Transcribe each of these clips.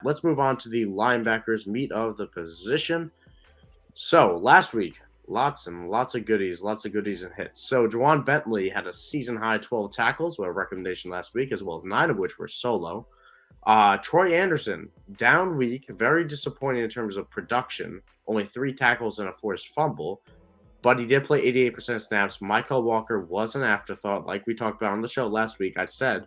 let's move on to the linebackers meat of the position. So last week, lots and lots of goodies and hits. So Juwan Bentley had a season high 12 tackles, with a recommendation last week, as well as 9 of which were solo. Troy Anderson, down week, very disappointing in terms of production. Only 3 tackles and a forced fumble, but he did play 88% of snaps. Michael Walker was an afterthought. Like we talked about on the show last week, I said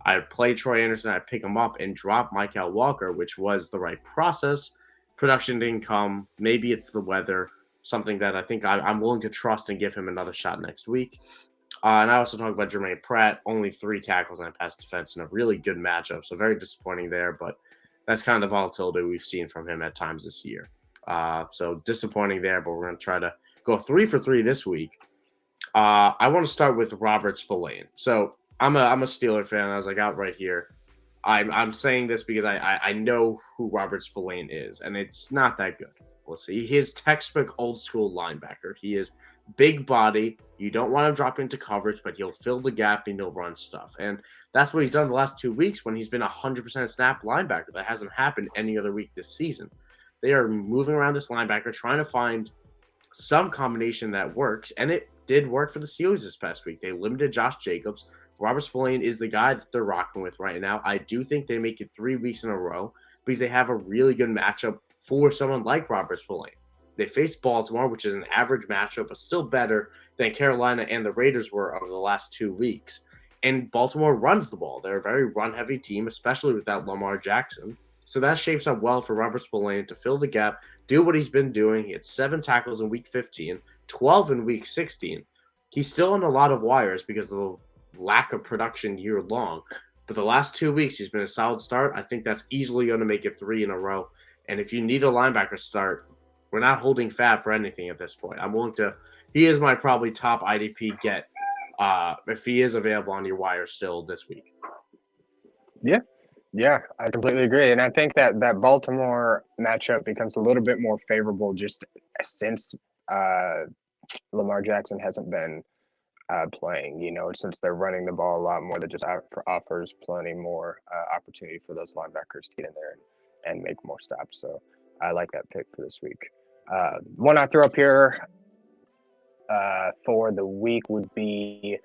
I'd play Troy Anderson, I'd pick him up and drop Michael Walker, which was the right process. Production didn't come. Maybe it's the weather, something that I think I'm willing to trust and give him another shot next week. And I also talked about Jermaine Pratt, only 3 tackles and a pass defense in a really good matchup. So very disappointing there, but that's kind of the volatility we've seen from him at times this year. So disappointing there, but we're going to try to go 3 for 3 this week. I want to start with Robert Spillane. So I'm a Steeler fan, as I got right here. I'm saying this because I know who Robert Spillane is, and it's not that good. We'll see. He's textbook old school linebacker. He is big body. You don't want him dropping into coverage, but he'll fill the gap and he'll run stuff. And that's what he's done the last 2 weeks when he's been 100% snap linebacker. That hasn't happened any other week this season. They are moving around this linebacker, trying to find some combination that works, and it did work for the Steelers this past week. They limited Josh Jacobs. Robert Spillane is the guy that they're rocking with right now. I do think they make it 3 weeks in a row because they have a really good matchup for someone like Robert Spillane. They face Baltimore, which is an average matchup, but still better than Carolina and the Raiders were over the last 2 weeks. And Baltimore runs the ball. They're a very run-heavy team, especially without Lamar Jackson. So that shapes up well for Robert Spillane to fill the gap, do what he's been doing. He had 7 tackles in week 15, 12 in week 16. He's still on a lot of wires because of the lack of production year long. But the last 2 weeks, he's been a solid start. I think that's easily going to make it 3 in a row. And if you need a linebacker start, we're not holding Fab for anything at this point. I'm willing to – he is my probably top IDP get if he is available on your wire still this week. Yeah, I completely agree. And I think that Baltimore matchup becomes a little bit more favorable just since Lamar Jackson hasn't been playing, since they're running the ball a lot more. That just offers plenty more opportunity for those linebackers to get in there and make more stops. So I like that pick for this week. One I threw up here for the week would be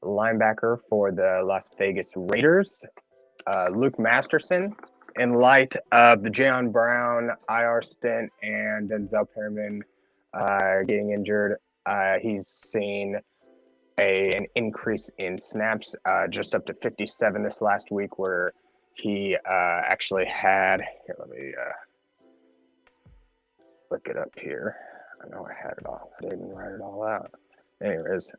linebacker for the Las Vegas Raiders, Luke Masterson. In light of the Jayon Brown IR stint and Denzel Perryman getting injured, he's seen an increase in snaps, just up to 57 this last week, where he actually had – here, let me look it up here. I know I had it all. I didn't write it all out. Anyways,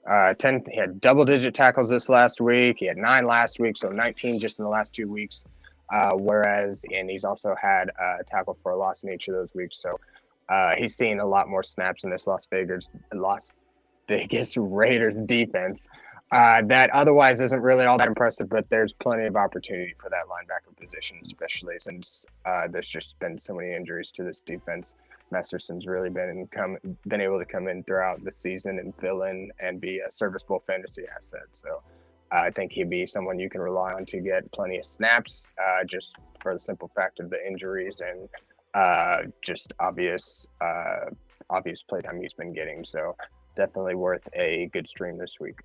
he had double-digit tackles this last week. He had 9 last week, so 19 just in the last 2 weeks. And he's also had a tackle for a loss in each of those weeks. So he's seen a lot more snaps in this Las Vegas Raiders defense. That otherwise isn't really all that impressive, but there's plenty of opportunity for that linebacker position, especially since there's just been so many injuries to this defense. Masterson's really been able to come in throughout the season and fill in and be a serviceable fantasy asset. So I think he'd be someone you can rely on to get plenty of snaps, just for the simple fact of the injuries and just obvious playtime he's been getting. So definitely worth a good stream this week.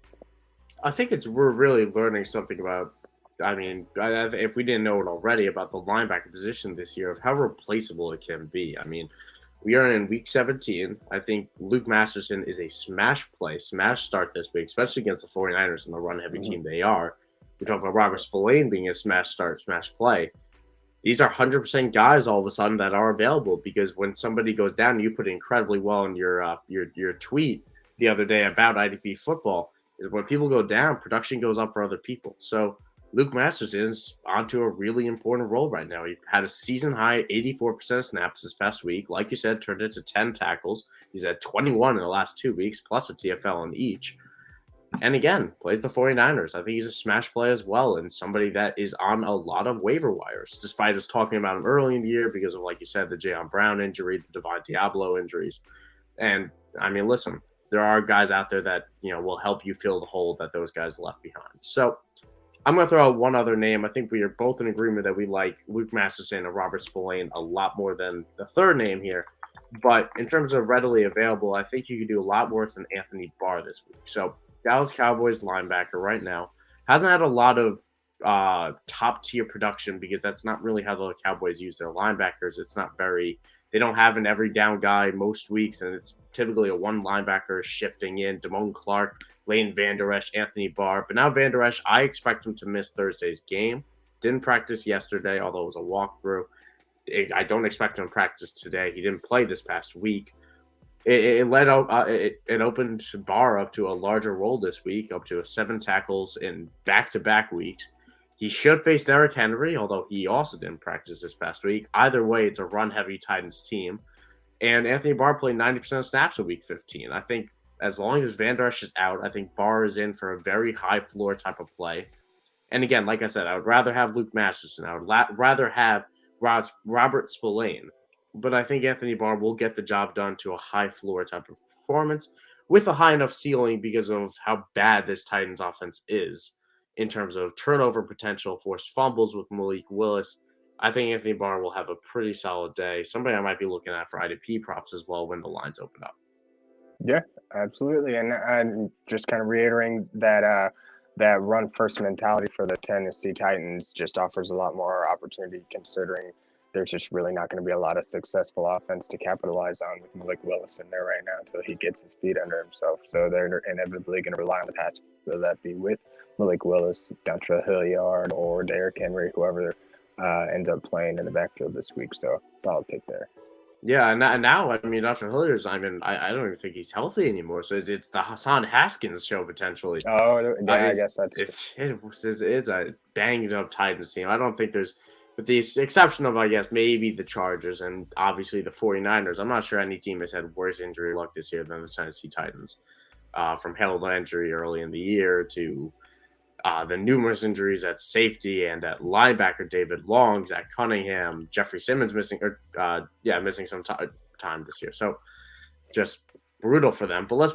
I think we're really learning something about, if we didn't know it already, about the linebacker position this year, of how replaceable it can be. We are in week 17. I think Luke Masterson is a smash start this week, especially against the 49ers and the run-heavy team they are. We talk about Robert Spillane being a smash start, smash play. These are 100% guys all of a sudden that are available, because when somebody goes down, you put it incredibly well in your tweet the other day about IDP football, is when people go down, production goes up for other people. So Luke Masterson is onto a really important role right now. He had a season-high 84% of snaps this past week. Like you said, turned into 10 tackles. He's at 21 in the last 2 weeks, plus a TFL in each. And again, plays the 49ers. I think he's a smash play as well, and somebody that is on a lot of waiver wires, despite us talking about him early in the year because of, like you said, the Jayon Brown injury, the Divine Diablo injuries. And, listen, there are guys out there that, will help you fill the hole that those guys left behind. So I'm going to throw out one other name. I think we are both in agreement that we like Luke Masterson and Robert Spillane a lot more than the third name here. But in terms of readily available, I think you could do a lot worse than Anthony Barr this week. So Dallas Cowboys linebacker right now hasn't had a lot of top tier production because that's not really how the Cowboys use their linebackers. It's not very, they don't have an every down guy most weeks, and it's typically a one linebacker shifting in. Damone Clark, Lane Vander Esch, Anthony Barr. But now Vander Esch, I expect him to miss Thursday's game. Didn't practice yesterday, although it was a walkthrough. I don't expect him to practice today. He didn't play this past week. It opened Barr up to a larger role this week, up to 7 tackles in back-to-back weeks. He should face Derrick Henry, although he also didn't practice this past week. Either way, it's a run-heavy Titans team. And Anthony Barr played 90% of snaps in Week 15. I think as long as Van Der Esch is out, I think Barr is in for a very high floor type of play. And again, like I said, I would rather have Luke Masterson. I would rather have Robert Spillane. But I think Anthony Barr will get the job done to a high floor type of performance with a high enough ceiling because of how bad this Titans offense is in terms of turnover potential, forced fumbles with Malik Willis. I think Anthony Barr will have a pretty solid day. Somebody I might be looking at for IDP props as well when the lines open up. Yeah, absolutely. And just kind of reiterating that that run first mentality for the Tennessee Titans just offers a lot more opportunity considering there's just really not going to be a lot of successful offense to capitalize on with Malik Willis in there right now until he gets his feet under himself. So they're inevitably going to rely on the pass, whether that be with Malik Willis, Dontrell Hilliard, or Derrick Henry, whoever ends up playing in the backfield this week. So solid pick there. Yeah, and now I mean, Dr. Hilliard's. I mean, I don't even think he's healthy anymore. So it's the Hassan Haskins show potentially. Oh, yeah, I guess it's a banged up Titans team. I don't think there's, with the exception of I guess maybe the Chargers and obviously the 49ers. I'm not sure any team has had worse injury luck this year than the Tennessee Titans. From Harold Landry early in the year to the numerous injuries at safety and at linebacker, David Long, Zach Cunningham, Jeffrey Simmons missing some time this year. So just brutal for them. But let's